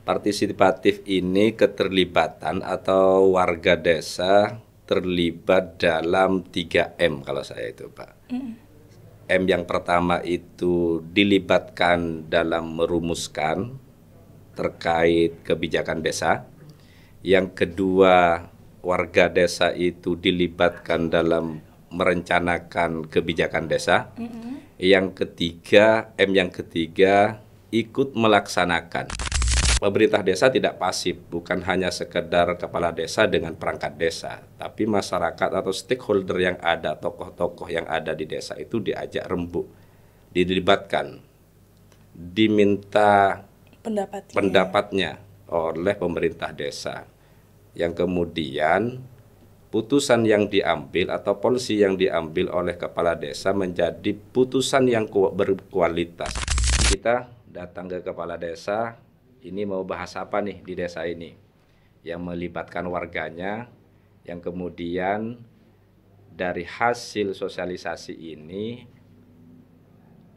Partisipatif ini keterlibatan atau warga desa terlibat dalam 3M kalau saya itu, Pak. M yang pertama itu dilibatkan dalam merumuskan terkait kebijakan desa. Yang kedua, warga desa itu dilibatkan dalam merencanakan kebijakan desa. Yang ketiga, M yang ketiga, ikut melaksanakan. Pemerintah desa tidak pasif, bukan hanya sekedar kepala desa dengan perangkat desa, tapi masyarakat atau stakeholder yang ada, tokoh-tokoh yang ada di desa itu diajak rembuk, dilibatkan, diminta pendapatnya oleh pemerintah desa. Yang kemudian putusan yang diambil atau polisi yang diambil oleh kepala desa menjadi putusan yang berkualitas. Kita datang ke kepala desa, ini mau bahas apa nih di desa ini, yang melibatkan warganya, yang kemudian dari hasil sosialisasi ini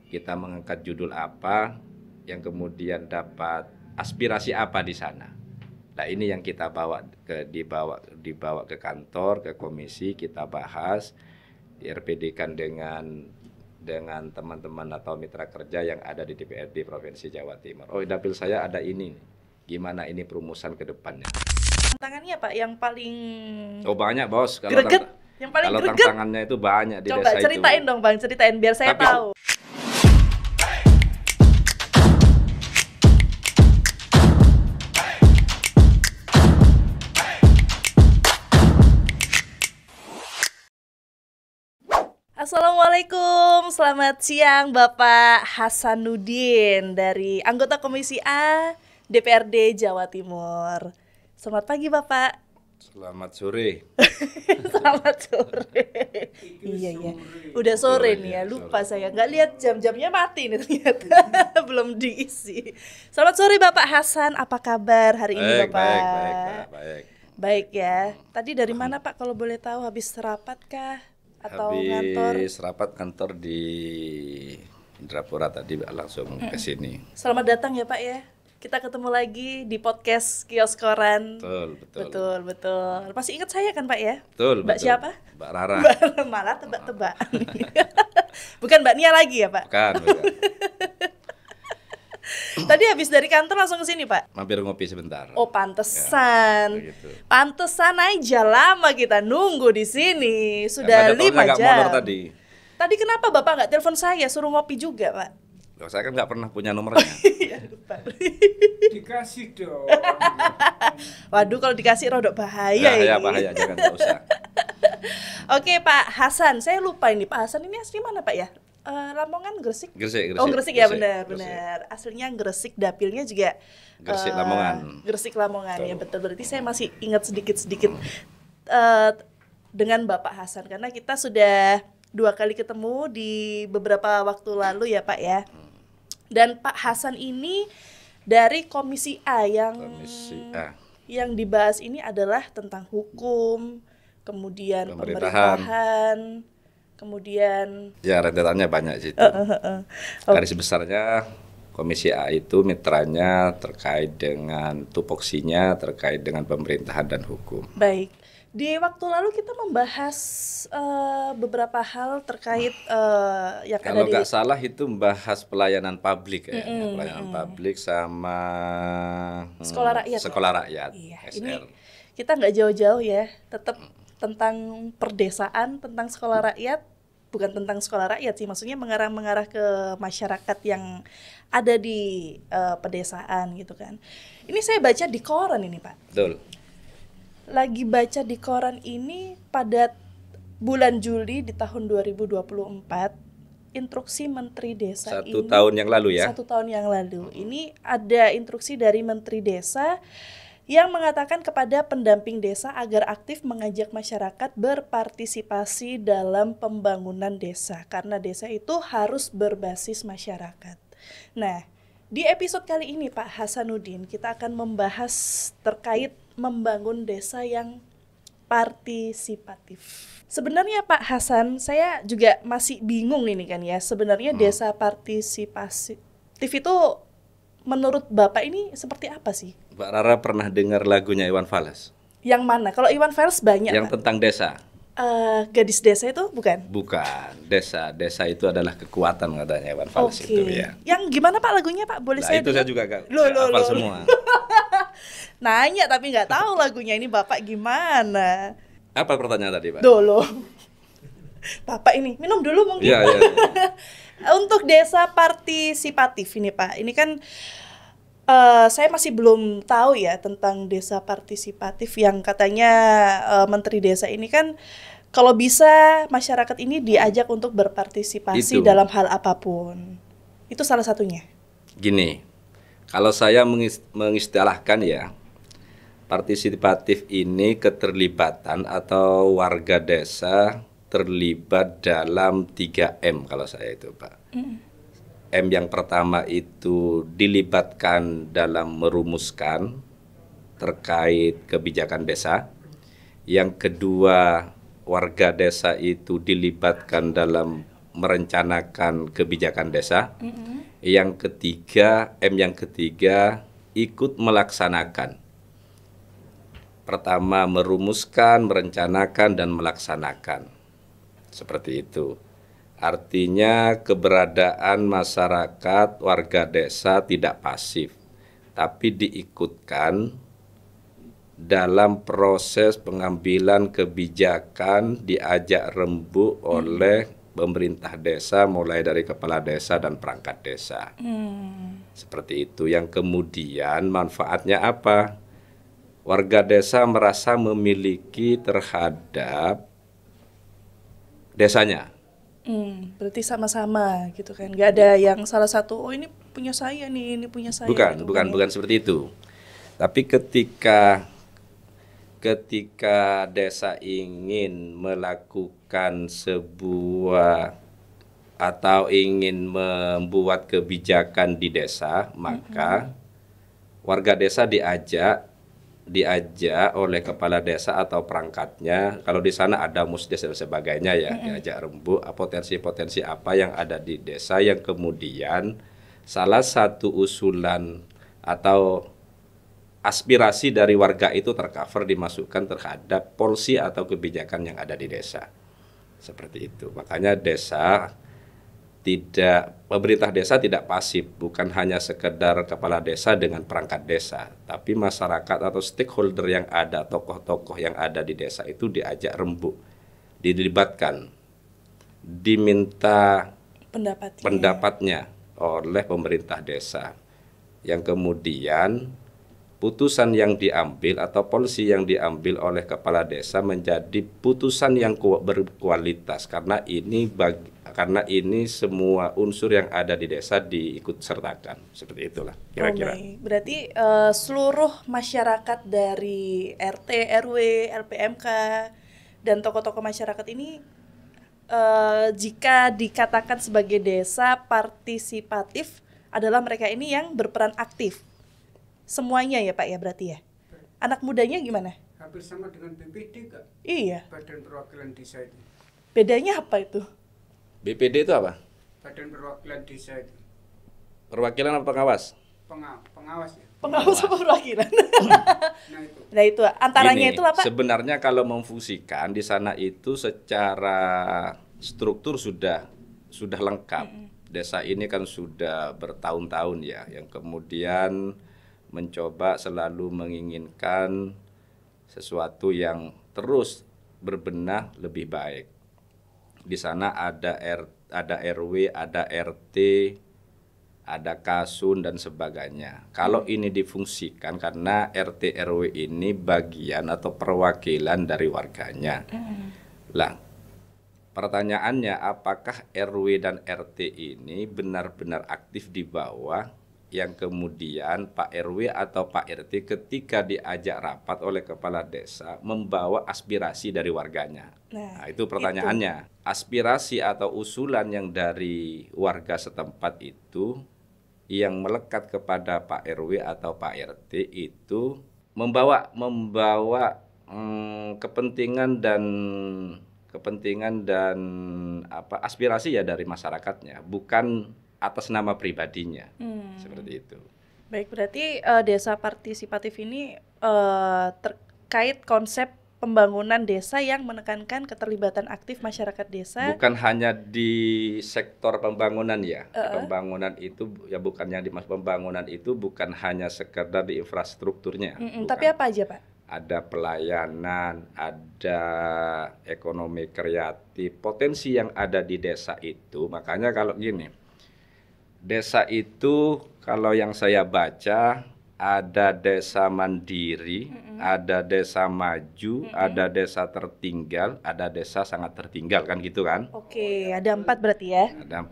kita mengangkat judul apa, yang kemudian dapat aspirasi apa di sana. Nah, ini yang kita dibawa ke kantor, ke komisi, kita bahas, di RPD-kan dengan teman-teman atau mitra kerja yang ada di DPRD Provinsi Jawa Timur. Oh, dapil saya ada ini. Gimana ini perumusan ke depannya? Tantangannya Pak yang paling banyak, Bos. Greget. Yang paling kalau greget. Tantangannya itu banyak di Coba desa itu. Coba ceritain dong, Bang. Ceritain biar saya tahu. Assalamualaikum, selamat siang Bapak Hasanuddin dari anggota Komisi A DPRD Jawa Timur. Selamat pagi Bapak. Selamat sore. Selamat sore. Iya. Udah sore nih ya, lupa saya. Nggak lihat jam-jamnya mati nih ternyata. Belum diisi. Selamat sore Bapak Hasan, apa kabar hari ini Bapak? Baik. Baik ya. Tadi dari mana Pak kalau boleh tahu, habis rapat kah? Atau ngantor? Habis rapat kantor di Indrapura tadi langsung ke sini. Selamat datang ya Pak ya. Kita ketemu lagi di podcast Kios Koran. Betul. Masih ingat saya kan Pak ya? Betul. Mbak siapa? Mbak Rara. Malah tebak-tebakan. Bukan Mbak Nia lagi ya Pak? Bukan. Tadi habis dari kantor langsung ke sini Pak? Mampir ngopi sebentar. Oh pantesan. Ya, gitu. Pantesan aja lama kita nunggu di sini. Sudah 5 jam. Tadi kenapa Bapak nggak telepon saya suruh ngopi juga Pak? Loh, saya kan nggak pernah punya nomornya. Dikasih dong. Waduh, kalau dikasih rodok bahaya ini. Bahaya, jangan, nggak usah. Oke Pak Hasan, saya lupa ini Pak Hasan ini asli mana Pak ya? Lamongan, Gresik? Gresik. Oh Gresik ya, benar. Aslinya Gresik, dapilnya juga Gresik Lamongan. Gresik Lamongan ya, betul. Berarti saya masih ingat sedikit dengan Bapak Hasan karena kita sudah 2 kali ketemu di beberapa waktu lalu ya Pak ya. Dan Pak Hasan ini dari Komisi A yang dibahas ini adalah tentang hukum, kemudian pemerintahan, kemudian ya rentetannya banyak sih. Garis besarnya Komisi A itu mitranya terkait dengan tupoksinya, terkait dengan pemerintahan dan hukum. Baik. Di waktu lalu kita membahas beberapa hal terkait yang kalau ada di... nggak salah itu membahas pelayanan publik pelayanan publik sama Sekolah Rakyat. Iya, SR. ini kita nggak jauh-jauh ya, tetap tentang perdesaan, tentang sekolah rakyat, bukan tentang sekolah rakyat sih, maksudnya mengarah ke masyarakat yang ada di pedesaan gitu kan. Ini saya baca di koran ini Pak. Betul. Lagi baca di koran ini pada bulan Juli di tahun 2024, instruksi Menteri Desa Satu tahun yang lalu. Ini ada instruksi dari Menteri Desa yang mengatakan kepada pendamping desa agar aktif mengajak masyarakat berpartisipasi dalam pembangunan desa, karena desa itu harus berbasis masyarakat. Nah, di episode kali ini Pak Hasanuddin kita akan membahas terkait membangun desa yang partisipatif. Sebenarnya Pak Hasan, saya juga masih bingung ini kan ya. Sebenarnya desa partisipatif itu menurut Bapak ini seperti apa sih? Mbak Rara pernah dengar lagunya Iwan Fals? Yang mana? Kalau Iwan Fals banyak, Yang Pak. tentang desa? Gadis desa itu bukan? Bukan, desa. Desa itu adalah kekuatan katanya Iwan Fals Oke. itu ya. Yang gimana Pak lagunya Pak? Boleh Nah saya itu saya dengar? juga gak Loh, loh, hafal loh. semua. Nanya tapi nggak tahu lagunya ini Bapak gimana. Apa pertanyaan tadi, Pak? Dulu. Bapak ini minum dulu mungkin Iya, Pak. iya, iya. Untuk desa partisipatif ini Pak, ini kan saya masih belum tahu ya tentang desa partisipatif yang katanya Menteri Desa ini kan kalau bisa masyarakat ini diajak untuk berpartisipasi Itu. dalam hal apapun. Itu salah satunya. Gini, kalau saya mengistilahkan ya, partisipatif ini keterlibatan atau warga desa terlibat dalam 3M kalau saya itu, Pak. M yang pertama itu dilibatkan dalam merumuskan terkait kebijakan desa. Yang kedua, warga desa itu dilibatkan dalam merencanakan kebijakan desa. Yang ketiga, M yang ketiga ikut melaksanakan. Pertama merumuskan, merencanakan dan melaksanakan. Seperti itu. Artinya keberadaan masyarakat warga desa tidak pasif, tapi diikutkan dalam proses pengambilan kebijakan, diajak rembuk oleh pemerintah desa mulai dari kepala desa dan perangkat desa. Seperti itu. Yang kemudian manfaatnya apa? Warga desa merasa memiliki terhadap desanya. Berarti sama-sama gitu kan. Nggak ada yang salah satu, oh ini punya saya nih, ini punya saya. Bukan, gitu bukan, ya. bukan seperti itu. Tapi ketika desa ingin melakukan sebuah atau ingin membuat kebijakan di desa, maka warga desa diajak oleh kepala desa atau perangkatnya. Kalau di sana ada musdes dan sebagainya ya, diajak rembuk potensi-potensi apa yang ada di desa, yang kemudian salah satu usulan atau aspirasi dari warga itu tercover, dimasukkan terhadap polisi atau kebijakan yang ada di desa. Seperti itu. Makanya pemerintah desa tidak pasif, bukan hanya sekedar kepala desa dengan perangkat desa, tapi masyarakat atau stakeholder yang ada, tokoh-tokoh yang ada di desa itu diajak rembuk, dilibatkan, diminta pendapatnya oleh pemerintah desa, yang kemudian putusan yang diambil atau polisi yang diambil oleh kepala desa menjadi putusan yang berkualitas, karena ini semua unsur yang ada di desa diikut sertakan. Seperti itulah kira-kira. Berarti seluruh masyarakat dari RT, RW, LPMK dan tokoh-tokoh masyarakat ini jika dikatakan sebagai desa partisipatif adalah mereka ini yang berperan aktif. Semuanya ya Pak ya berarti ya. Anak mudanya gimana? Hampir sama dengan BPD Kak. Iya. Badan Perwakilan Desa itu. Bedanya apa itu? BPD itu apa? Badan Perwakilan Desa itu. Perwakilan apa pengawas? Pengawas ya. Pengawas apa perwakilan? Nah itu antaranya Gini, itu apa? Sebenarnya kalau memfungsikan di sana itu secara struktur sudah lengkap. Desa ini kan sudah bertahun-tahun ya, yang kemudian mencoba selalu menginginkan sesuatu yang terus berbenah lebih baik. Di sana ada RW, ada RT, ada Kasun dan sebagainya. Kalau ini difungsikan, karena RT RW ini bagian atau perwakilan dari warganya. Lah, pertanyaannya apakah RW dan RT ini benar-benar aktif di bawah, yang kemudian Pak RW atau Pak RT ketika diajak rapat oleh kepala desa membawa aspirasi dari warganya. Nah, itu pertanyaannya. Aspirasi atau usulan yang dari warga setempat itu yang melekat kepada Pak RW atau Pak RT itu membawa kepentingan dan aspirasi ya dari masyarakatnya, bukan atas nama pribadinya. Seperti itu. Baik, berarti desa partisipatif ini terkait konsep pembangunan desa yang menekankan keterlibatan aktif masyarakat desa. Bukan hanya di sektor pembangunan ya. Pembangunan itu ya bukan yang dimaksud pembangunan itu bukan hanya sekedar di infrastrukturnya. Tapi apa aja, Pak? Ada pelayanan, ada ekonomi kreatif, potensi yang ada di desa itu. Makanya kalau gini, desa itu kalau yang saya baca ada desa mandiri, ada desa maju, ada desa tertinggal, ada desa sangat tertinggal, kan gitu kan? Oke, ada 4 berarti ya? Ada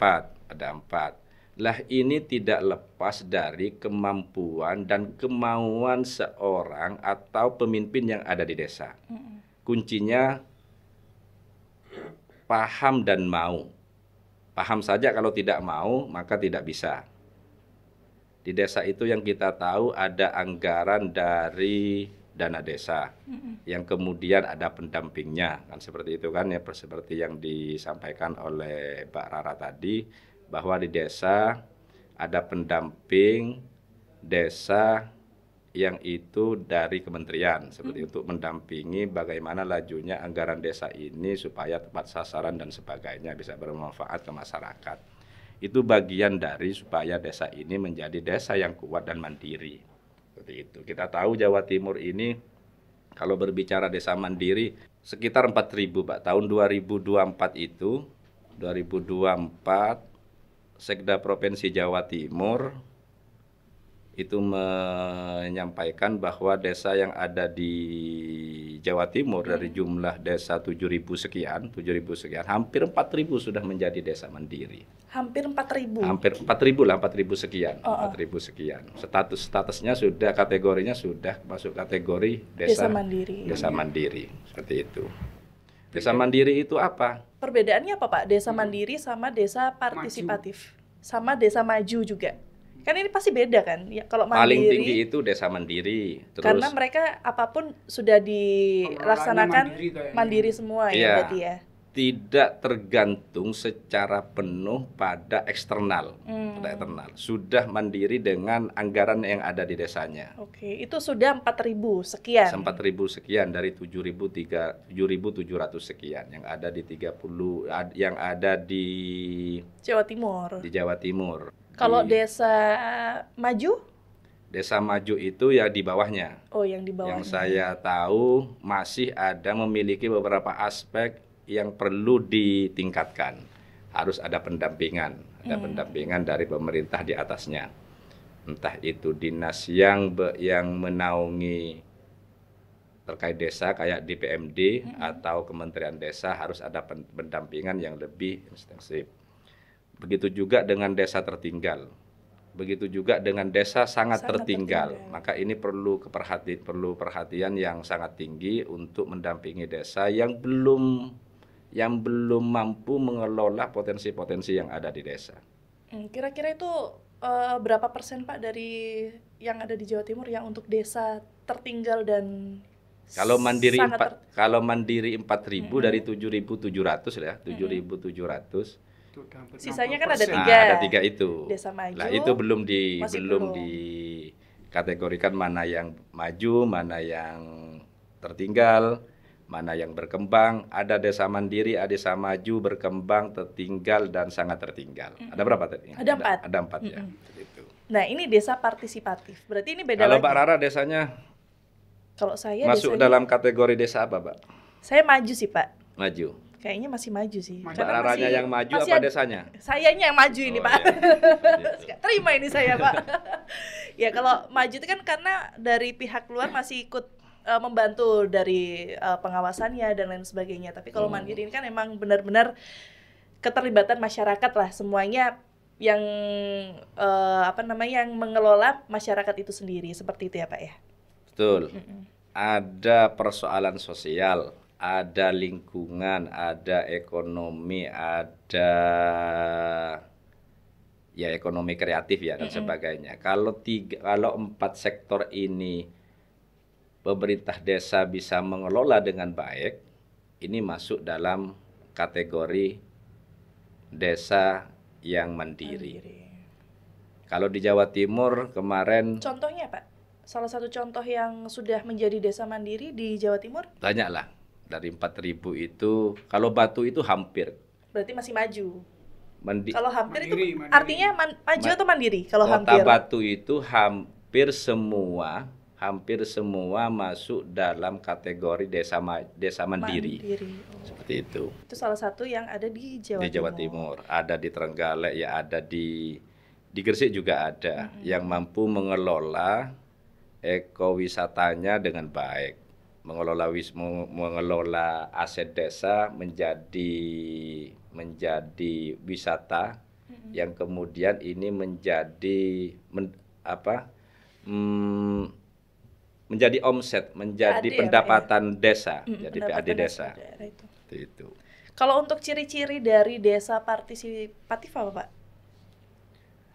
empat. Lah ini tidak lepas dari kemampuan dan kemauan seorang atau pemimpin yang ada di desa. Kuncinya paham dan mau. Paham saja, kalau tidak mau maka tidak bisa. Di desa itu yang kita tahu ada anggaran dari dana desa, yang kemudian ada pendampingnya, kan seperti itu kan ya, seperti yang disampaikan oleh Mbak Rara tadi, bahwa di desa ada pendamping desa yang itu dari kementerian, seperti untuk mendampingi bagaimana lajunya anggaran desa ini supaya tepat sasaran dan sebagainya, bisa bermanfaat ke masyarakat. Itu bagian dari supaya desa ini menjadi desa yang kuat dan mandiri. Seperti itu. Kita tahu Jawa Timur ini kalau berbicara desa mandiri sekitar 4.000, Pak. Tahun 2024 itu, 2024 Sekda Provinsi Jawa Timur itu menyampaikan bahwa desa yang ada di Jawa Timur dari jumlah desa 7.000 sekian, hampir 4.000 sudah menjadi desa mandiri. Hampir 4.000. Hampir 4.000 lah, 4.000 sekian. 4.000 sekian. Statusnya sudah, kategorinya sudah masuk kategori desa mandiri. Desa mandiri, seperti itu. Desa mandiri itu apa? Perbedaannya apa, Pak? Desa mandiri sama desa partisipatif. Sama desa maju juga. Kan ini pasti beda kan? Ya, kalau mandiri, paling tinggi itu desa mandiri. Terus, karena mereka apapun sudah dilaksanakan mandiri semua ya, berarti ya. Tidak tergantung secara penuh pada eksternal, sudah mandiri dengan anggaran yang ada di desanya. Oke, itu sudah 4.000 sekian. 4.000 sekian dari 7.700 sekian yang ada di 30, yang ada di Jawa Timur. Di Jawa Timur. Kalau desa maju? Desa maju itu ya di bawahnya. Oh, yang di bawahnya. Yang saya tahu masih ada memiliki beberapa aspek yang perlu ditingkatkan. Harus ada pendampingan, pendampingan dari pemerintah di atasnya. Entah itu dinas yang menaungi terkait desa kayak DPMD atau Kementerian Desa, harus ada pendampingan yang lebih intensif. Begitu juga dengan desa tertinggal. Begitu juga dengan desa sangat tertinggal. Maka ini perlu perhatian yang sangat tinggi untuk mendampingi desa yang belum mampu mengelola potensi-potensi yang ada di desa. Kira-kira itu berapa persen, Pak, dari yang ada di Jawa Timur yang untuk desa tertinggal dan kalau mandiri 4.000 dari 7.700 ya, 7.700. Sisanya kan ada 3. Ada 3 itu. Desa maju. Nah, itu belum dikategorikan mana yang maju, mana yang tertinggal, mana yang berkembang. Ada desa mandiri, ada desa maju, berkembang, tertinggal, dan sangat tertinggal. Ada berapa tadi? Ada 4. Ada 4 ya. Gitu. Nah, ini desa partisipatif. Berarti ini beda kalau lagi. Mbak Rara desanya kalau saya masuk dalam kategori desa apa, Pak? Saya maju sih, Pak. Maju. Kayaknya masih maju sih. Mbak Raranya yang maju apa desanya? Sayanya yang maju ini, Pak. Iya. Terima ini saya, Pak. Ya, kalau maju itu kan karena dari pihak luar masih ikut membantu dari pengawasannya dan lain sebagainya. Tapi kalau mandiri ini kan emang benar-benar keterlibatan masyarakat lah, semuanya yang yang mengelola masyarakat itu sendiri, seperti itu ya, Pak ya. Betul. Ada persoalan sosial, ada lingkungan, ada ekonomi, ada ya ekonomi kreatif ya dan sebagainya. Kalau 4 sektor ini pemerintah desa bisa mengelola dengan baik, ini masuk dalam kategori desa yang mandiri. Kalau di Jawa Timur kemarin Contohnya Pak, salah satu contoh yang sudah menjadi desa mandiri di Jawa Timur, banyak lah. Dari 4.000 itu, kalau Batu itu hampir. berarti masih maju. Mandi, Kalau hampir itu Mandiri. artinya maju atau mandiri? Kalau Kota hampir. Batu itu hampir semua masuk dalam kategori desa mandiri. Oh. Seperti itu. Itu salah satu yang ada di Jawa Di Jawa Timur, ada di Trenggalek, ya ada di Gresik juga ada yang mampu mengelola ekowisatanya dengan baik, mengelola aset desa menjadi wisata yang kemudian ini menjadi menjadi omset, menjadi PAD ya, pendapatan desa, jadi PAD pendapatan desa. daerah itu. Seperti itu. Kalau untuk ciri-ciri dari desa partisipatif apa Pak?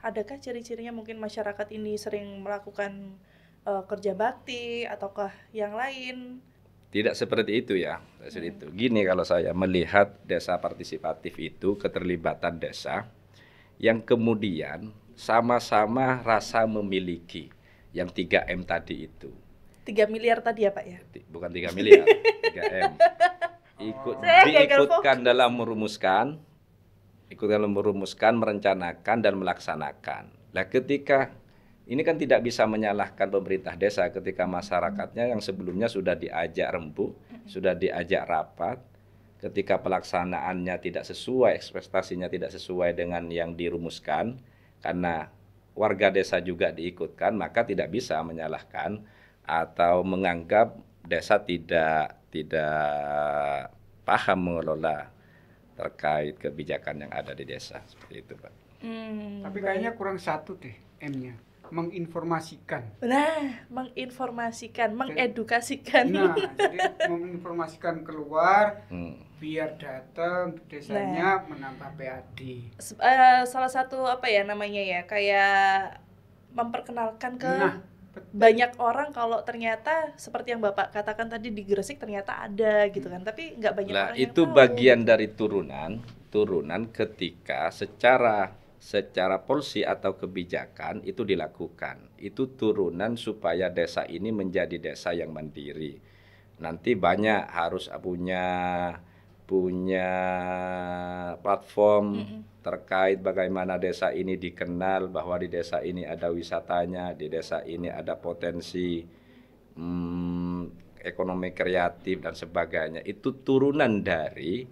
Adakah ciri-cirinya mungkin masyarakat ini sering melakukan kerja bakti ataukah yang lain? Tidak seperti itu ya, seperti itu. Gini kalau saya melihat desa partisipatif itu keterlibatan desa yang kemudian sama-sama rasa memiliki yang 3M tadi itu. 3 miliar tadi ya Pak ya? Bukan 3 miliar, 3M. Diikutkan dalam merumuskan, merencanakan dan melaksanakan. Nah, ketika ini kan tidak bisa menyalahkan pemerintah desa ketika masyarakatnya yang sebelumnya sudah diajak rembuk, sudah diajak rapat, ketika pelaksanaannya tidak sesuai, ekspektasinya tidak sesuai dengan yang dirumuskan, karena warga desa juga diikutkan, maka tidak bisa menyalahkan atau menganggap desa tidak paham mengelola terkait kebijakan yang ada di desa, seperti itu Pak. Tapi kayaknya kurang satu deh M-nya, menginformasikan. Nah, menginformasikan, mengedukasikan. Nah, jadi menginformasikan keluar, biar datang desanya menambah PAD. Salah satu apa ya namanya ya, kayak memperkenalkan ke Betul. banyak orang kalau ternyata seperti yang Bapak katakan tadi di Gresik ternyata ada gitu kan, tapi nggak banyak orang yang itu tahu. bagian dari turunan ketika secara policy atau kebijakan itu dilakukan. Itu turunan supaya desa ini menjadi desa yang mandiri. Nanti banyak harus punya platform terkait bagaimana desa ini dikenal, bahwa di desa ini ada wisatanya, di desa ini ada potensi ekonomi kreatif dan sebagainya. Itu turunan dari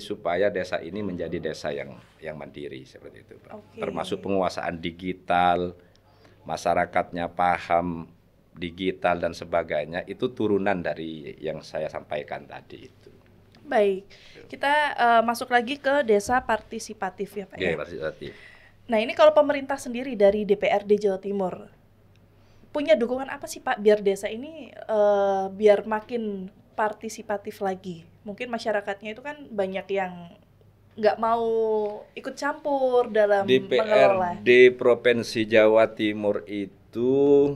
supaya desa ini menjadi desa yang mandiri, seperti itu Pak. Okay. Termasuk penguasaan digital, masyarakatnya paham digital dan sebagainya, itu turunan dari yang saya sampaikan tadi itu. Baik, kita masuk lagi ke desa partisipatif ya Pak. Ya, partisipatif. Nah ini kalau pemerintah sendiri dari DPRD Jawa Timur punya dukungan apa sih Pak biar desa ini biar makin partisipatif lagi? Mungkin masyarakatnya itu kan banyak yang nggak mau ikut campur dalam mengelola. DPRD Provinsi Jawa Timur itu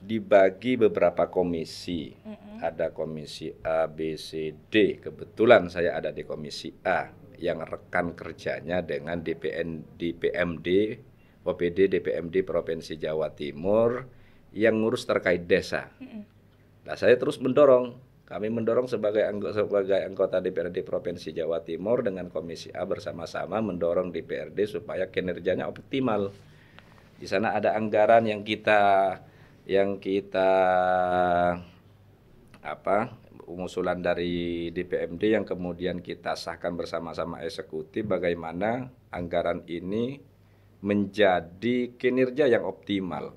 dibagi beberapa komisi. Ada komisi A, B, C, D. Kebetulan saya ada di komisi A yang rekan kerjanya dengan DPMD, OPD DPMD Provinsi Jawa Timur yang ngurus terkait desa. Nah, saya terus kami mendorong sebagai anggota DPRD Provinsi Jawa Timur dengan komisi A bersama-sama mendorong DPRD supaya kinerjanya optimal. Di sana ada anggaran yang kita usulan dari DPMD yang kemudian kita sahkan bersama-sama eksekutif, bagaimana anggaran ini menjadi kinerja yang optimal,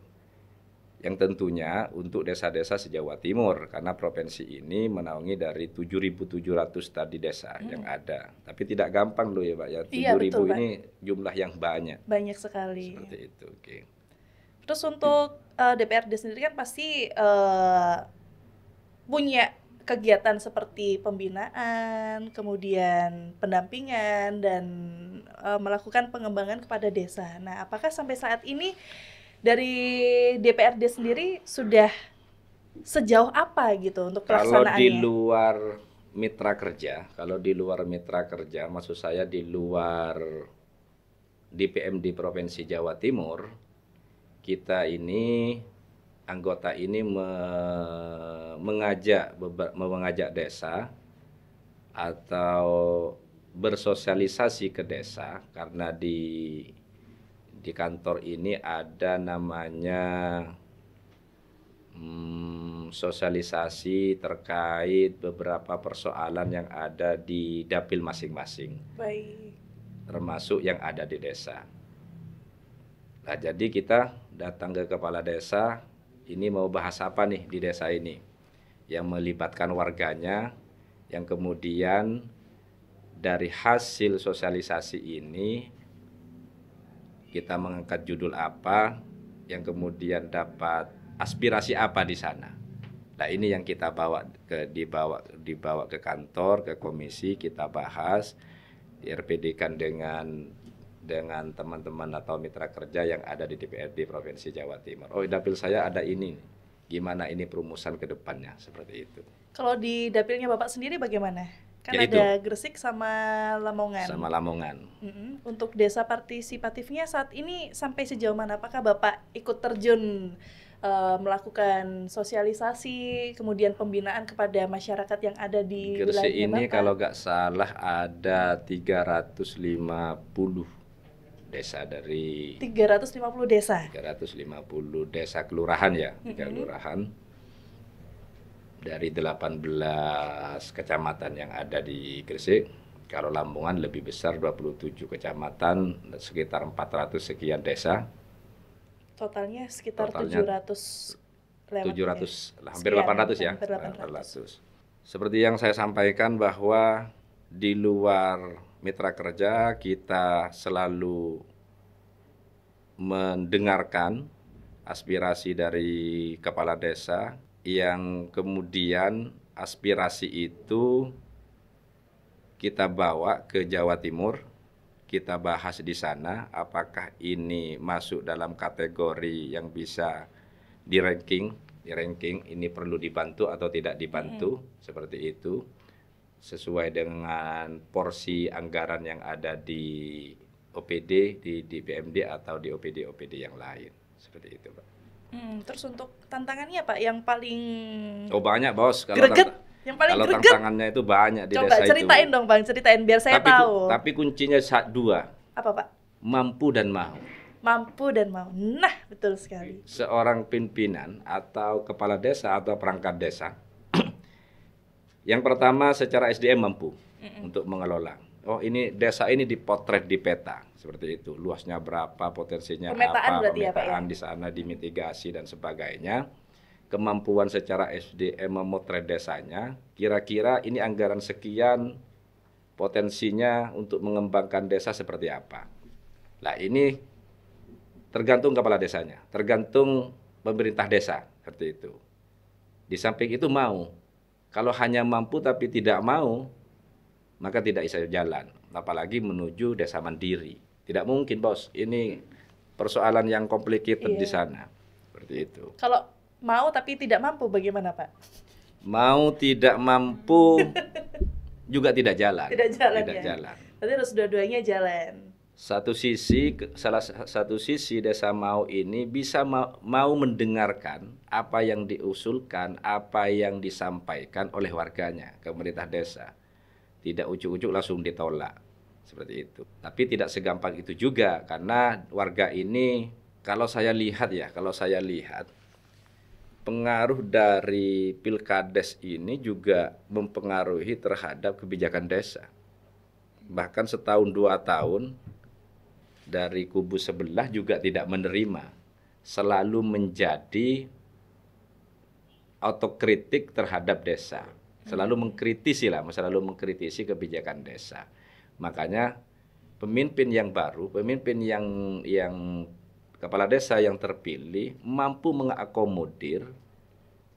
yang tentunya untuk desa-desa se-Jawa Timur, karena provinsi ini menaungi dari 7.700 tadi desa yang ada. Tapi tidak gampang loh ya Pak ya, 7.000 ini jumlah yang banyak. Banyak sekali. Seperti itu, oke. Terus untuk DPRD sendiri kan pasti punya kegiatan seperti pembinaan, kemudian pendampingan, dan melakukan pengembangan kepada desa. Nah, apakah sampai saat ini dari DPRD sendiri sudah sejauh apa gitu untuk pelaksanaannya? Kalau di luar mitra kerja, maksud saya di luar di PMD Provinsi Jawa Timur, kita ini anggota ini mengajak desa atau bersosialisasi ke desa, karena di kantor ini ada namanya sosialisasi terkait beberapa persoalan yang ada di dapil masing-masing. Baik. Termasuk yang ada di desa. Nah, jadi kita datang ke kepala desa, ini mau bahas apa nih di desa ini, yang melibatkan warganya, yang kemudian dari hasil sosialisasi ini kita mengangkat judul apa, yang kemudian dapat aspirasi apa di sana. Nah, ini yang kita dibawa ke kantor, ke komisi, kita bahas, di RPD-kan dengan teman-teman atau mitra kerja yang ada di DPRD Provinsi Jawa Timur. Oh, dapil saya ada ini. Gimana ini perumusan ke depannya, seperti itu. Kalau di dapilnya Bapak sendiri bagaimana? Kan Ya, ada Gresik sama Lamongan. Sama Lamongan. Untuk desa partisipatifnya saat ini sampai sejauh mana? Apakah Bapak ikut terjun melakukan sosialisasi, kemudian pembinaan kepada masyarakat yang ada di Gresik wilayahnya ini Bapak? kalau nggak salah ada 350 desa dari 350 desa. 350 desa kelurahan ya, 3 kelurahan dari 18 kecamatan yang ada di Gresik. Kalau Lamongan lebih besar, 27 kecamatan, sekitar 400 sekian desa. Totalnya sekitar Totalnya 700 lewat 700, ya? hampir Sekian, 800 ya. hampir 800. Seperti yang saya sampaikan bahwa di luar mitra kerja kita selalu mendengarkan aspirasi dari kepala desa, yang kemudian aspirasi itu kita bawa ke Jawa Timur. Kita bahas di sana apakah ini masuk dalam kategori yang bisa di ranking, ini perlu dibantu atau tidak dibantu, seperti itu, sesuai dengan porsi anggaran yang ada di OPD, di PMD atau di OPD yang lain, seperti itu, Pak. Terus untuk tantangannya Pak yang paling banyak, Bos. greget, yang paling kalau greget, tantangannya itu banyak di coba desa itu. ceritain dong Bang, ceritain biar saya tahu. Tapi kuncinya dua. Apa Pak? Mampu dan mau. Mampu dan mau. Nah, betul sekali. Seorang pimpinan atau kepala desa atau perangkat desa, yang pertama secara SDM mampu untuk mengelola. Oh, ini desa ini dipotret di peta, seperti itu. Luasnya berapa, potensinya Pemetaan apa, berarti ya, Pak, ya? pemetaan di sana, dimitigasi dan sebagainya. Kemampuan secara SDM memotret desanya, kira-kira ini anggaran sekian, potensinya untuk mengembangkan desa seperti apa. Nah, ini tergantung kepala desanya, tergantung pemerintah desa, seperti itu. Di samping itu mau. Kalau hanya mampu tapi tidak mau, maka tidak bisa jalan. Apalagi menuju desa mandiri. Tidak mungkin, Bos. Ini persoalan yang complicated di sana. Seperti itu. Kalau mau tapi tidak mampu bagaimana Pak? Mau tidak mampu juga tidak jalan. Tidak jalan Tidak ya? jalan. Berarti harus dua-duanya jalan. Salah satu sisi desa mau ini bisa mau mendengarkan apa yang diusulkan, apa yang disampaikan oleh warganya ke pemerintah desa. Tidak ujuk-ujuk langsung ditolak, seperti itu. Tapi tidak segampang itu juga, karena warga ini kalau saya lihat pengaruh dari Pilkades ini juga mempengaruhi terhadap kebijakan desa. Bahkan setahun 2 tahun dari kubu sebelah juga tidak menerima, selalu menjadi otokritik terhadap desa, selalu mengkritisi kebijakan desa. Makanya pemimpin yang baru, pemimpin yang kepala desa yang terpilih mampu mengakomodir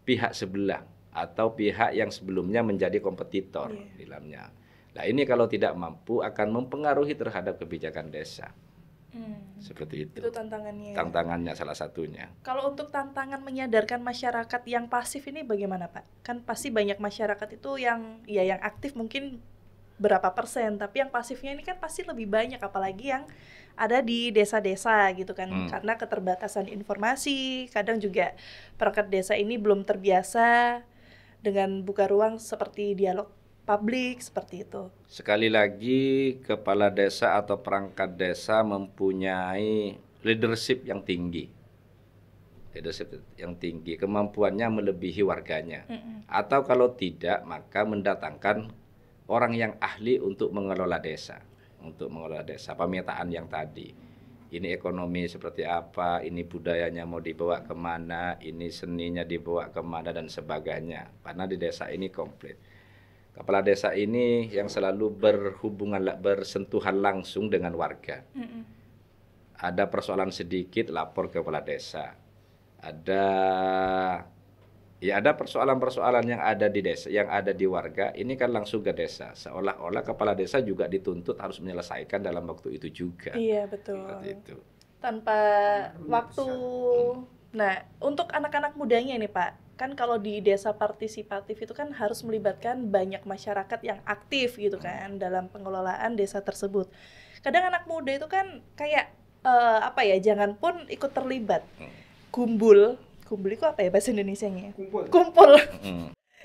pihak sebelah atau pihak yang sebelumnya menjadi kompetitor di dalamnya. Nah, ini kalau tidak mampu akan mempengaruhi terhadap kebijakan desa. Seperti itu. Itu tantangannya. Tantangannya salah satunya. Kalau untuk tantangan menyadarkan masyarakat yang pasif ini bagaimana Pak? Kan pasti banyak masyarakat itu yang aktif mungkin berapa persen, tapi yang pasifnya ini kan pasti lebih banyak, apalagi yang ada di desa-desa gitu kan, karena keterbatasan informasi, kadang juga perangkat desa ini belum terbiasa dengan buka ruang seperti dialog publik seperti itu. Sekali lagi, kepala desa atau perangkat desa mempunyai leadership yang tinggi. Leadership yang tinggi, kemampuannya melebihi warganya. Atau kalau tidak, maka mendatangkan orang yang ahli untuk mengelola desa. Untuk mengelola desa, pemetaan yang tadi. Ini ekonomi seperti apa, ini budayanya mau dibawa kemana, ini seninya dibawa kemana, dan sebagainya. Karena di desa ini komplit. Kepala desa ini yang selalu bersentuhan langsung dengan warga. Ada persoalan sedikit, lapor ke kepala desa. Ada persoalan-persoalan yang ada di desa, yang ada di warga, ini kan langsung ke desa. Seolah-olah kepala desa juga dituntut harus menyelesaikan dalam waktu itu juga. Iya, betul. Seperti itu. Tanpa waktu. Nah, untuk anak-anak mudanya nih Pak, kan kalau di desa partisipatif itu kan harus melibatkan banyak masyarakat yang aktif gitu kan dalam pengelolaan desa tersebut. Kadang anak muda itu kan kayak jangan pun ikut terlibat. Kumpul itu apa ya bahasa Indonesianya? Kumpul.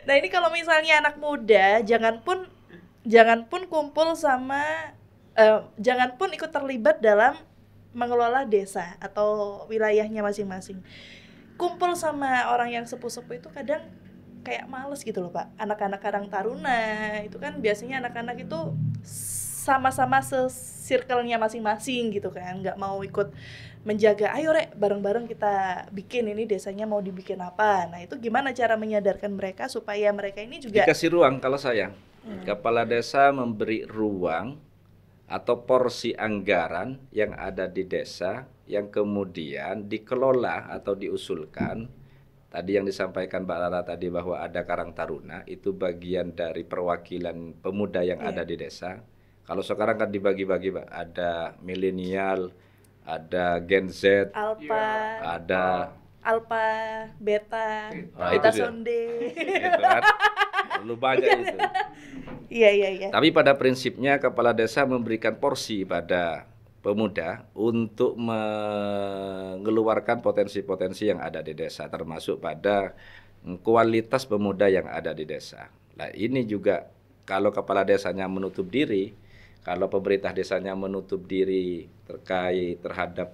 Nah, ini kalau misalnya anak muda jangan pun kumpul sama jangan pun ikut terlibat dalam mengelola desa atau wilayahnya masing-masing. Kumpul sama orang yang sepuh-sepuh itu kadang kayak males gitu loh Pak. Anak-anak Karang Taruna itu kan biasanya anak-anak itu sama-sama se-circle-nya masing-masing gitu kan, nggak mau ikut menjaga, ayo Rek, bareng-bareng kita bikin ini desanya mau dibikin apa. Nah, itu gimana cara menyadarkan mereka supaya mereka ini juga dikasih ruang. Kalau saya kepala desa memberi ruang atau porsi anggaran yang ada di desa yang kemudian dikelola atau diusulkan. Tadi yang disampaikan Mbak Rara tadi bahwa ada Karang Taruna, itu bagian dari perwakilan pemuda yang ada di desa. Kalau sekarang kan dibagi-bagi, Pak. Ada milenial, ada Gen Z, ada Alpha, Beta, Beta Sonde. Gitu kan. Perlu banyak itu. Iya. Tapi pada prinsipnya kepala desa memberikan porsi pada pemuda untuk mengeluarkan potensi-potensi yang ada di desa, termasuk pada kualitas pemuda yang ada di desa. Nah, ini juga kalau kepala desanya menutup diri, kalau pemerintah desanya menutup diri terhadap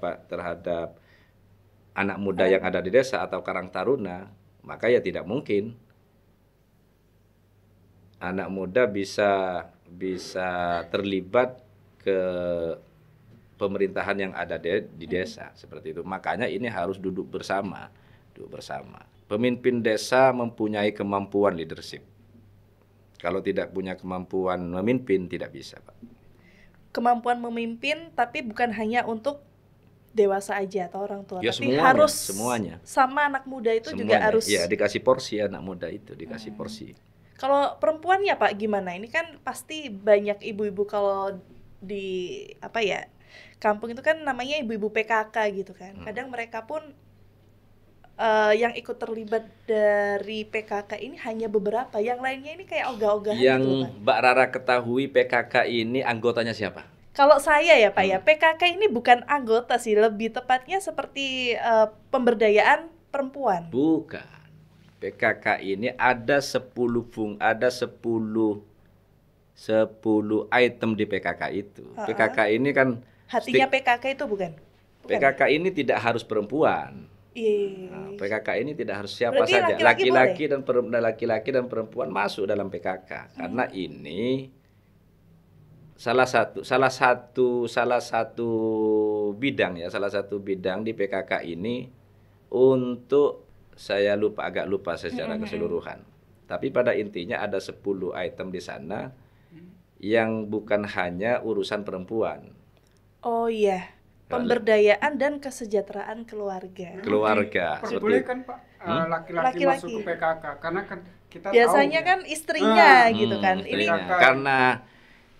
anak muda yang ada di desa atau Karang Taruna, maka ya tidak mungkin anak muda bisa terlibat ke pemerintahan yang ada di desa seperti itu. Makanya ini harus duduk bersama. Pemimpin desa mempunyai kemampuan leadership. Kalau tidak punya kemampuan memimpin, tidak bisa, Pak. Kemampuan memimpin, tapi bukan hanya untuk dewasa aja atau orang tua, ya, tapi semuanya. Sama anak muda itu juga harus. Ya, dikasih porsi anak muda itu, dikasih porsi. Kalau perempuan ya Pak, gimana? Ini kan pasti banyak ibu-ibu kalau di kampung itu kan namanya ibu-ibu PKK gitu kan. Kadang mereka pun yang ikut terlibat dari PKK ini hanya beberapa, yang lainnya ini kayak ogah-ogahan yang gitu, Pak. Mbak Rara ketahui PKK ini anggotanya siapa? Kalau saya ya Pak ya, PKK ini bukan anggota sih, lebih tepatnya seperti pemberdayaan perempuan. Bukan. PKK ini ada 10 item di PKK itu. PKK ini kan hatinya PKK itu bukan? PKK ini tidak harus perempuan. Nah, PKK ini tidak harus siapa berarti saja, laki-laki dan perempuan masuk dalam PKK. Karena ini salah satu bidang di PKK ini untuk saya agak lupa secara keseluruhan. Tapi pada intinya ada 10 item di sana yang bukan hanya urusan perempuan. Oh iya. Pemberdayaan dan kesejahteraan keluarga. Perbolehkan Pak laki-laki masuk ke PKK karena kan kita biasanya tahu, kan istrinya gitu kan. Istrinya.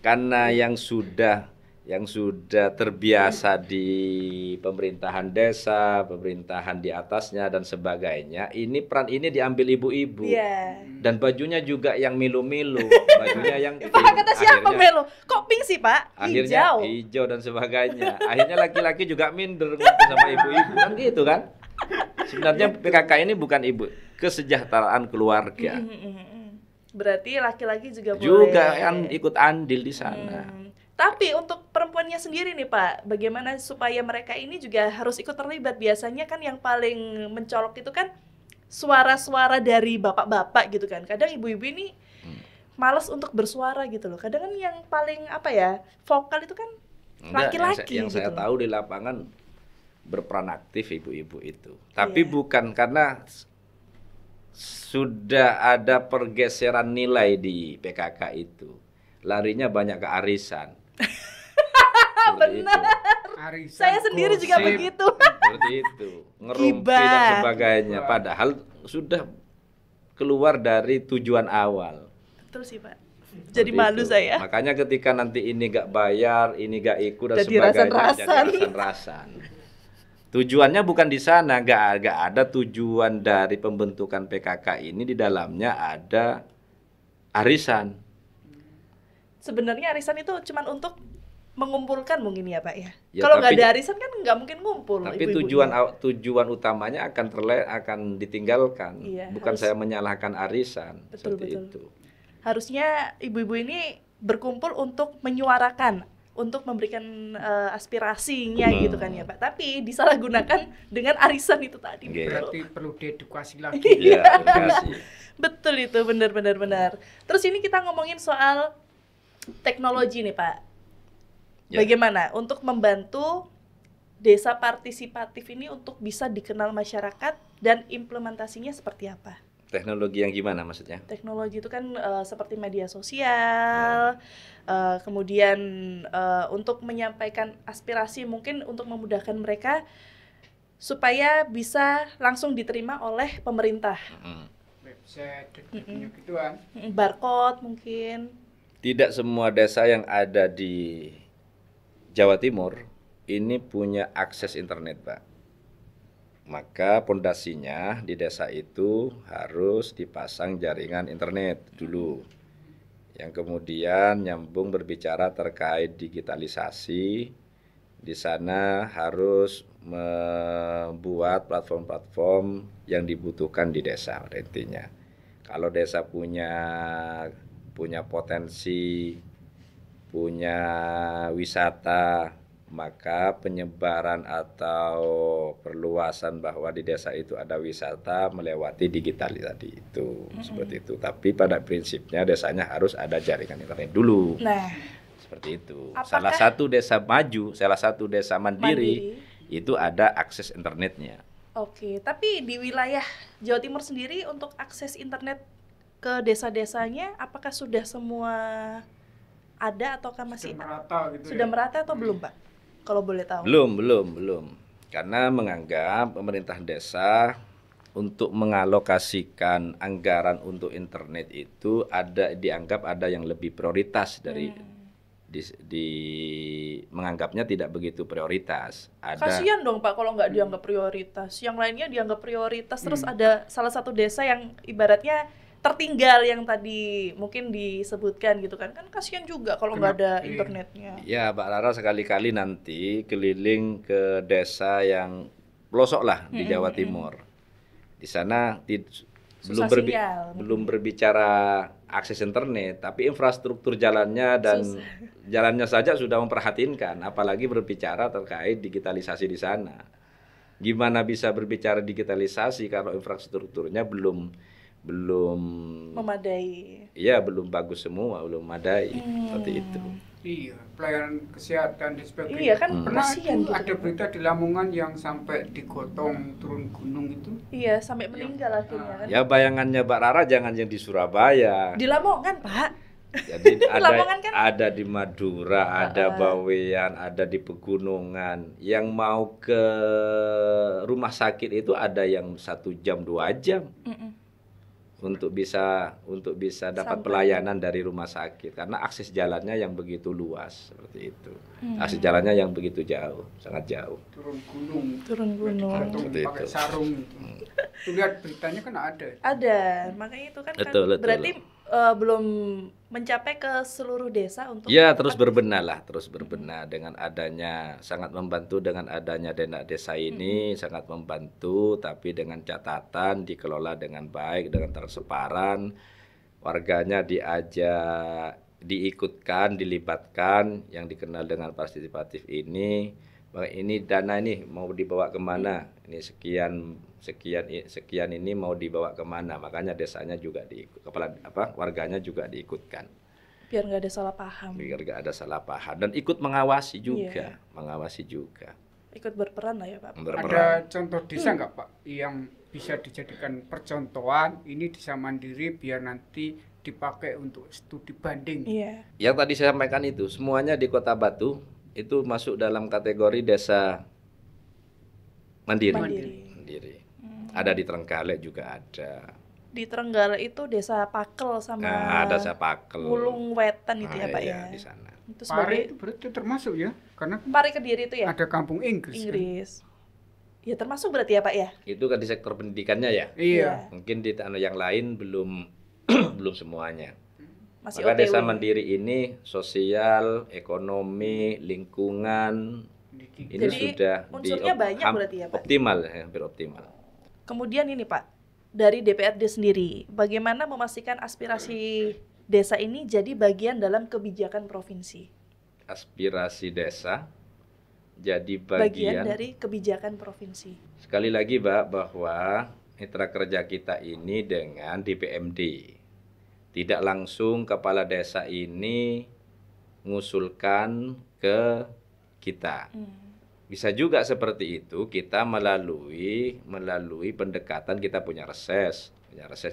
Karena yang sudah yang sudah terbiasa di pemerintahan desa, pemerintahan di atasnya dan sebagainya, ini peran ini diambil ibu-ibu. Iya. Dan bajunya juga yang milu-milu, bajunya yang Pak, pink. kata siapa Akhirnya- Melo? Kok pink sih, Pak? Akhirnya Hijau. hijau dan sebagainya. Akhirnya laki-laki juga minder ngumpul sama ibu-ibu kan gitu kan. Sebenarnya PKK ini bukan ibu, kesejahteraan keluarga. Berarti laki-laki juga boleh. Juga kan ikut andil di sana. Tapi untuk perempuannya sendiri nih Pak, bagaimana supaya mereka ini juga harus ikut terlibat? Biasanya kan yang paling mencolok itu kan suara-suara dari bapak-bapak gitu kan. Kadang ibu-ibu ini malas untuk bersuara gitu loh. Kadang kan yang paling apa ya, vokal itu kan Enggak, laki-laki yang gitu saya loh. tahu di lapangan berperan aktif ibu-ibu itu. Tapi Iya. bukan karena sudah ada pergeseran nilai di PKK itu. Larinya banyak ke arisan. Seperti itu. Arisan, Saya sendiri juga gosip. begitu. Seperti itu. Ngerumpi dan Gibah. sebagainya. Padahal sudah keluar dari tujuan awal. Betul sih Pak. Jadi Seperti malu itu. saya. Makanya ketika nanti ini gak bayar, ini gak ikut dan Jadi sebagainya, rasan-rasan. jadi rasan-rasan. Tujuannya bukan di sana, gak ada tujuan dari pembentukan PKK ini, di dalamnya ada arisan. Sebenarnya arisan itu cuman untuk mengumpulkan mungkin ya Pak ya. Ya, Kalau nggak tapi- ada arisan kan nggak mungkin ngumpul. Tapi ibu-ibu ini. tujuan utamanya akan ditinggalkan. Iya, Bukan harus- saya menyalahkan arisan. Betul, Seperti betul. itu. Harusnya ibu-ibu ini berkumpul untuk menyuarakan, untuk memberikan aspirasinya gitu kan ya Pak. Tapi disalahgunakan dengan arisan itu tadi. Iya. Berarti perlu diedukasi lagi. Iya, terima kasih. Betul itu, benar. Terus ini kita ngomongin soal teknologi nih Pak. Ya. Bagaimana untuk membantu desa partisipatif ini untuk bisa dikenal masyarakat dan implementasinya seperti apa? Teknologi yang gimana maksudnya? Teknologi itu kan seperti media sosial, kemudian untuk menyampaikan aspirasi mungkin untuk memudahkan mereka supaya bisa langsung diterima oleh pemerintah. Website, punya gituan. Barcode mungkin. Tidak semua desa yang ada di Jawa Timur ini punya akses internet, Pak. Maka pondasinya di desa itu harus dipasang jaringan internet dulu. Yang kemudian nyambung berbicara terkait digitalisasi. Di sana harus membuat platform-platform yang dibutuhkan di desa intinya. Kalau desa punya potensi, punya wisata, maka penyebaran atau perluasan bahwa di desa itu ada wisata melewati digital tadi itu seperti itu. Tapi pada prinsipnya desanya harus ada jaringan internet dulu. Nah, Seperti itu. Apakah- Salah satu desa maju, salah satu desa mandiri, itu ada akses internetnya. oke. Tapi di wilayah Jawa Timur sendiri untuk akses internet ke desa-desanya, apakah sudah semua ada ataukah masih Sudah merata gitu. sudah ya. merata atau belum Pak? Kalau boleh tahu. Belum. Karena menganggap pemerintah desa untuk mengalokasikan anggaran untuk internet itu dianggap ada yang lebih prioritas dari menganggapnya tidak begitu prioritas. Kasihan dong Pak kalau nggak dianggap prioritas. Yang lainnya dianggap prioritas, terus ada salah satu desa yang ibaratnya tertinggal yang tadi mungkin disebutkan gitu kan. Kan kasihan juga kalau nggak ada Iya. internetnya. Ya, Mbak Rara sekali-kali nanti keliling ke desa yang pelosok lah di Jawa Timur. Di sana Susah sinyal. belum berbicara akses internet, tapi infrastruktur jalannya dan jalannya saja sudah memperhatinkan, apalagi berbicara terkait digitalisasi di sana. Gimana bisa berbicara digitalisasi kalau infrastrukturnya belum Memadai. Iya, belum bagus semua, belum memadai seperti itu. Iya, pelayanan kesehatan dan sebagainya. Iya kan Pernah kasihan itu gitu. ada berita di Lamongan yang sampai digotong turun gunung itu. Iya, sampai meninggal akhirnya kan. Ya bayangannya Mbak Rara jangan yang di Surabaya. Di Lamongan, Pak. Jadi Lamongan kan? ada di Madura, ada Bawean, ada di pegunungan. Yang mau ke rumah sakit itu ada yang 1 jam 2 jam. untuk bisa dapat Sampai. pelayanan dari rumah sakit karena akses jalannya yang begitu luas seperti itu. Akses jalannya yang begitu jauh, sangat jauh. Turun gunung. Turun gunung. Gantung Seperti pakai itu. sarung gitu. Tuh lihat beritanya kan ada. Ada, makanya itu kan, Betul, betul. berarti belum mencapai ke seluruh desa untuk Ya, terus berbenah lah, terus berbenah dengan adanya, sangat membantu dengan adanya dana desa ini, sangat membantu, tapi dengan catatan dikelola dengan baik, dengan transparan, warganya diikutkan, dilibatkan, yang dikenal dengan partisipatif ini, bahwa ini dana ini mau dibawa kemana, ini sekian ini mau dibawa kemana, makanya desanya juga warganya juga diikutkan. biar nggak ada salah paham. Biar nggak ada salah paham dan ikut mengawasi juga, Iya. Ikut berperan lah ya Pak. Berperan. Ada contoh desa nggak Pak yang bisa dijadikan percontohan ini desa mandiri biar nanti dipakai untuk studi banding? Iya. Yang tadi saya sampaikan itu semuanya di Kota Batu itu masuk dalam kategori desa mandiri. Mandiri. Ada di Trenggalek juga ada. Di Trenggalek itu desa Pakel sama Nah, ada Sapakel. Wulung Wetan itu ya Pak iya, ya. di sana. Itu Pare sebagai itu berarti termasuk ya, karena Pare Kediri itu ya. ada kampung Inggris. kan? Inggris. Ya termasuk berarti ya Pak ya. Itu kan di sektor pendidikannya ya. Iya. Mungkin di yang lain belum belum semuanya. Masih Maka OTW. desa mandiri ini sosial, ekonomi, lingkungan ini Jadi, sudah unsurnya banyak berarti ya, Pak? Optimal, hampir optimal. Kemudian ini Pak, dari DPRD sendiri, bagaimana memastikan aspirasi desa ini jadi bagian dalam kebijakan provinsi? Aspirasi desa jadi Bagian bagian. dari kebijakan provinsi. Sekali lagi Mbak, bahwa mitra kerja kita ini dengan DPMD. Tidak langsung kepala desa ini mengusulkan ke kita. Bisa juga seperti itu, kita melalui pendekatan, kita punya reses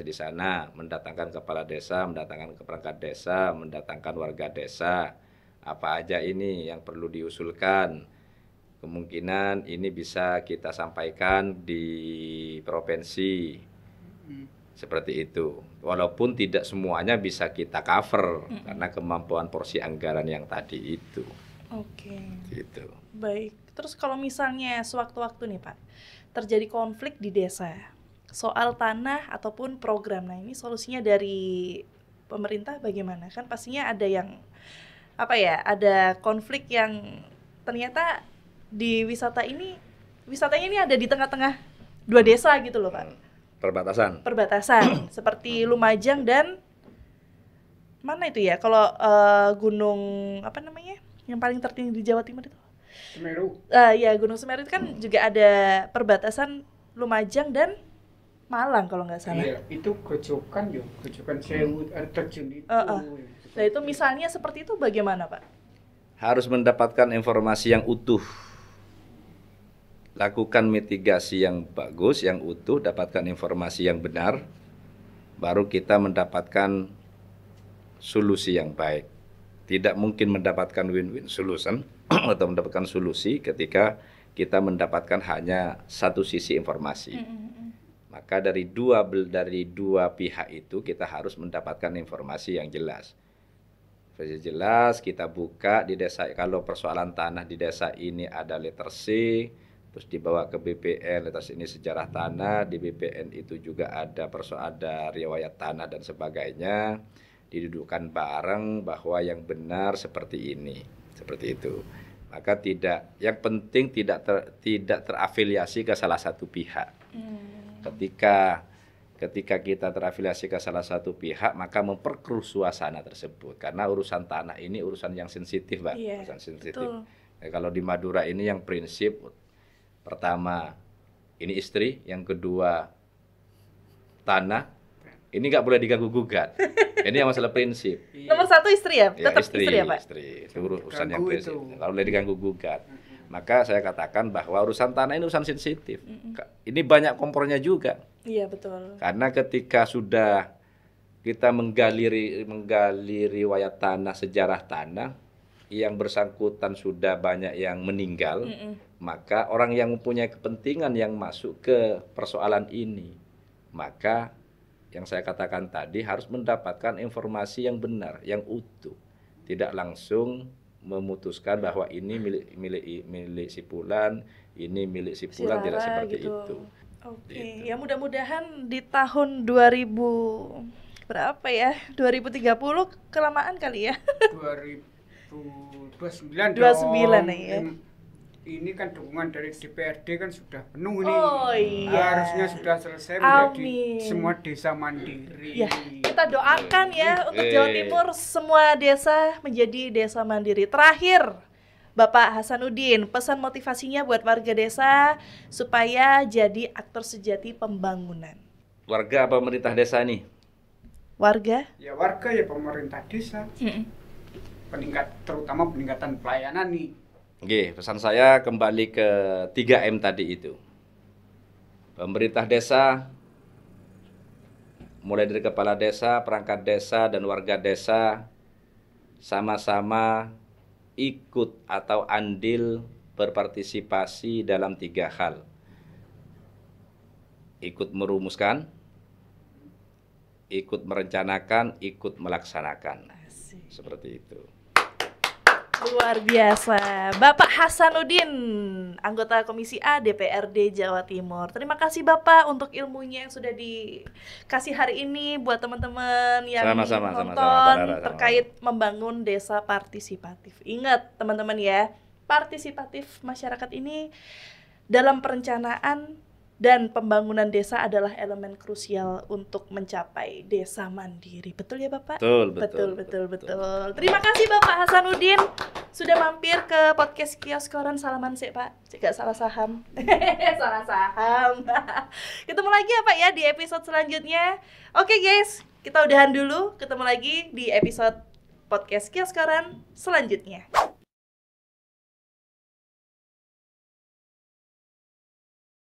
di sana, mendatangkan kepala desa, mendatangkan perangkat desa, mendatangkan warga desa, apa aja ini yang perlu diusulkan. Kemungkinan ini bisa kita sampaikan di provinsi, seperti itu. Walaupun tidak semuanya bisa kita cover, karena kemampuan porsi anggaran yang tadi itu. Oke. Gitu. Baik. Terus kalau misalnya sewaktu-waktu nih Pak, terjadi konflik di desa soal tanah ataupun program, nah ini solusinya dari pemerintah bagaimana? Kan pastinya ada yang ada konflik yang ternyata di wisatanya ini ada di tengah-tengah dua desa gitu loh Pak. Perbatasan seperti Lumajang dan mana itu ya? Kalau gunung apa namanya? Yang paling tertinggi di Jawa Timur itu? Semeru. Ya Gunung Semeru itu kan juga ada perbatasan Lumajang dan Malang kalau nggak salah. Iya, itu gojokan sewu air terjun itu. Nah itu misalnya seperti itu bagaimana Pak? Harus mendapatkan informasi yang utuh. Lakukan mitigasi yang bagus, yang utuh, dapatkan informasi yang benar, baru kita mendapatkan solusi yang baik. Tidak mungkin mendapatkan win-win solution atau mendapatkan solusi ketika kita mendapatkan hanya satu sisi informasi. Maka dari dua pihak itu kita harus mendapatkan informasi yang jelas. Jelas kita buka di desa, kalau persoalan tanah di desa ini ada letter C, terus dibawa ke BPN, letter C ini sejarah tanah, di BPN itu juga ada riwayat tanah dan sebagainya, didudukkan bareng bahwa yang benar seperti ini, seperti itu. Maka yang penting tidak terafiliasi ke salah satu pihak. Ketika kita terafiliasi ke salah satu pihak, maka memperkeruh suasana tersebut. Karena urusan tanah ini urusan yang sensitif, Mbak. Iya, Urusan sensitif. betul. Kalau di Madura ini yang prinsip pertama ini istri, yang kedua tanah, ini nggak boleh diganggu gugat. Ini yang masalah prinsip. Nomor satu istri ya? Ya, Tetap istri ya Pak? Istri. Itu urusan yang Ganggu prinsip. itu. Nggak boleh diganggu gugat. Maka saya katakan bahwa urusan tanah ini urusan sensitif. Ini banyak kompornya juga. Iya betul. Karena ketika sudah kita menggali riwayat tanah, sejarah tanah, yang bersangkutan sudah banyak yang meninggal, maka orang yang mempunyai kepentingan yang masuk ke persoalan ini, maka yang saya katakan tadi harus mendapatkan informasi yang benar, yang utuh. Tidak langsung memutuskan bahwa ini milik si fulan, ini milik si fulan, tidak seperti gitu. itu. Oke, Gitu. ya mudah-mudahan di tahun 2000 berapa ya? 2030 kelamaan kali ya. 2029 29 ya. Ini kan dukungan dari DPRD kan sudah penuh nih. Oh iya. Harusnya sudah selesai menjadi Amin. semua desa mandiri. Ya, kita doakan ya untuk Jawa Timur semua desa menjadi desa mandiri. Terakhir, Bapak Hasanuddin, pesan motivasinya buat warga desa supaya jadi aktor sejati pembangunan. Warga apa pemerintah desa nih? Warga? Ya warga ya pemerintah desa. Terutama peningkatan pelayanan nih. Oke, pesan saya kembali ke 3M tadi itu. Pemerintah desa, mulai dari kepala desa, perangkat desa, dan warga desa, sama-sama ikut atau andil berpartisipasi dalam 3 hal. Ikut merumuskan, ikut merencanakan, ikut melaksanakan. Asik. Seperti itu. Luar biasa, Bapak Hasanuddin, anggota Komisi A DPRD Jawa Timur. Terima kasih Bapak untuk ilmunya yang sudah dikasih hari ini buat teman-teman yang nonton terkait membangun desa partisipatif. Ingat teman-teman ya, partisipatif masyarakat ini dalam perencanaan dan pembangunan desa adalah elemen krusial untuk mencapai desa mandiri. Betul ya Bapak? Betul. Terima kasih Bapak Hasanuddin sudah mampir ke podcast Kios Koran. Salaman sih Pak, gak salah saham. Salah saham. Ketemu lagi ya Pak ya di episode selanjutnya. Oke guys, kita udahan dulu. Ketemu lagi di episode podcast Kios Koran selanjutnya.